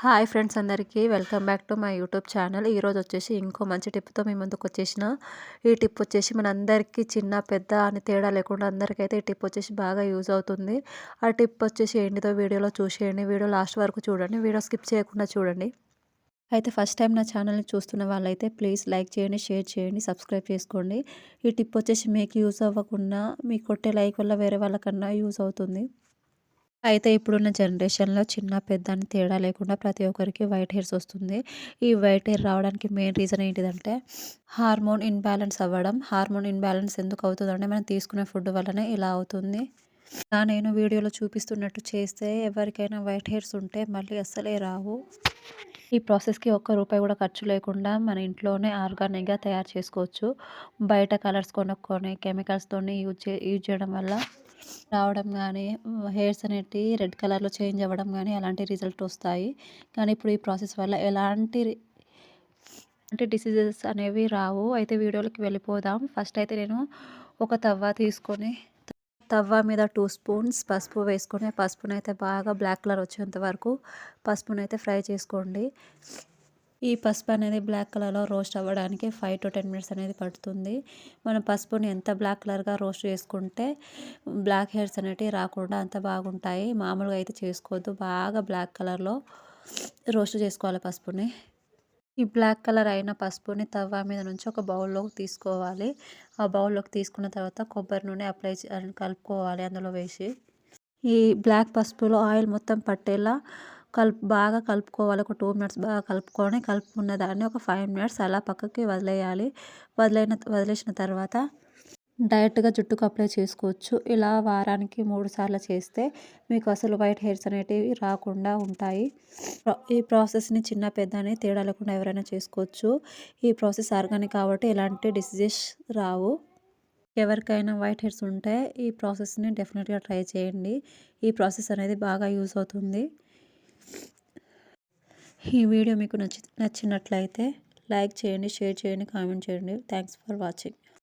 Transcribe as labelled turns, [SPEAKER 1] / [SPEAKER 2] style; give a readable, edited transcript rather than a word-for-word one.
[SPEAKER 1] Hi friends అందరికీ welcome back to my YouTube channel. ఈరోజు వచ్చేసి ఇంకో మంచి టిప్తో మీ ముందుకు వచ్చేసిన. ఈ టిప్ వచ్చేసి మనందరికీ చిన్న పెద్ద అని తేడా లేకుండా అందరికైతే ఈ టిప్ వచ్చేసి బాగా యూజ్ అవుతుంది. ఆ టిప్ వచ్చేసి ఏంటిదో వీడియోలో చూసేయండి. వీడియో లాస్ట్ వరకు చూడండి, వీడియో స్కిప్ చేయకుండా చూడండి. అయితే ఫస్ట్ టైం నా ఛానల్ని చూస్తున్న వాళ్ళైతే ప్లీజ్ లైక్ చేయండి, షేర్ చేయండి, సబ్స్క్రైబ్ చేసుకోండి. ఈ టిప్ వచ్చేసి మీకు యూజ్ అవ్వకుండా మీకు కొట్టే లైక్ వల్ల వేరే వాళ్ళకన్నా యూజ్ అవుతుంది. అయితే ఇప్పుడున్న జనరేషన్‌లో చిన్న, పెద్ద అని తేడా లేకుండా ప్రతి ఒక్కరికి వైట్ హెయిర్స్ వస్తుంది. ఈ వైట్ హెయిర్ రావడానికి మెయిన్ రీజన్ ఏంటిదంటే హార్మోన్ ఇంబాలెన్స్ అవ్వడం. హార్మోన్ ఇంబాలెన్స్ ఎందుకు అవుతుందంటే మనం తీసుకునే ఫుడ్ వల్లనే ఇలా అవుతుంది. నేను వీడియోలో చూపిస్తున్నట్టు చేస్తే ఎవరికైనా వైట్ హెయిర్స్ ఉంటే మళ్ళీ అస్సలే రావు. ఈ ప్రాసెస్‌కి ఒక్క రూపాయి కూడా ఖర్చు లేకుండా మన ఇంట్లోనే ఆర్గానిక్‌గా తయారు చేసుకోవచ్చు. బయట కలర్స్ కొనుక్కొని కెమికల్స్‌తోని యూజ్ చేయడం వల్ల రావడం గానీ, హెయిర్స్ అనేటివి రెడ్ కలర్‌లో చేంజ్ అవ్వడం గానీ అలాంటి రిజల్ట్ వస్తాయి. కానీ ఇప్పుడు ఈ ప్రాసెస్ వల్ల ఎలాంటి డిసీజెస్ అనేవి రావు. అయితే వీడియోలోకి వెళ్ళిపోదాం. ఫస్ట్ అయితే నేను ఒక తవ్వ తీసుకొని తవ్వ మీద 2 స్పూన్స్ పసుపు వేసుకొని, పసుపునైతే బాగా బ్లాక్ కలర్ వచ్చేంత వరకు పసుపునైతే ఫ్రై చేసుకోండి. ఈ పసుపు అనేది బ్లాక్ కలర్లో రోస్ట్ అవ్వడానికి 5 to 10 మినిట్స్ అనేది పడుతుంది. మనం పసుపుని ఎంత బ్లాక్ కలర్గా రోస్ట్ చేసుకుంటే బ్లాక్ హెయిర్స్ అనేటివి రాకుండా అంత బాగుంటాయి. మామూలుగా అయితే చేసుకోవద్దు, బాగా బ్లాక్ కలర్లో రోస్ట్ చేసుకోవాలి పసుపుని. ఈ బ్లాక్ కలర్ అయిన పసుపుని తవ్వ మీద నుంచి ఒక బౌల్లోకి తీసుకోవాలి. ఆ బౌల్లోకి తీసుకున్న తర్వాత కొబ్బరి నూనె కలుపుకోవాలి అందులో వేసి. ఈ బ్లాక్ పసుపులో ఆయిల్ మొత్తం పట్టేలా బాగా కలుపుకోవాలి. ఒక 2 మినిట్స్ బాగా కలుపుకున్న దాన్ని ఒక 5 మినిట్స్ అలా పక్కకి వదిలేయాలి. వదిలేసిన తర్వాత డైరెక్ట్గా జుట్టుకు అప్లై చేసుకోవచ్చు. ఇలా వారానికి 3 సార్లు చేస్తే మీకు అసలు వైట్ హెయిర్స్ అనేటివి రాకుండా ఉంటాయి. ఈ ప్రాసెస్ని చిన్న పెద్ద అని తేడా లేకుండా ఎవరైనా చేసుకోవచ్చు. ఈ ప్రాసెస్ ఆర్గానిక్ కాబట్టి ఎలాంటి డిసీజెస్ రావు. ఎవరికైనా వైట్ హెయిర్స్ ఉంటే ఈ ప్రాసెస్ని డెఫినెట్గా ట్రై చేయండి. ఈ ప్రాసెస్ అనేది బాగా యూజ్ అవుతుంది. ఈ వీడియో మీకు నచ్చినట్లయితే లైక్ చేయండి, షేర్ చేయండి, కామెంట్ చేయండి. Thanks for watching.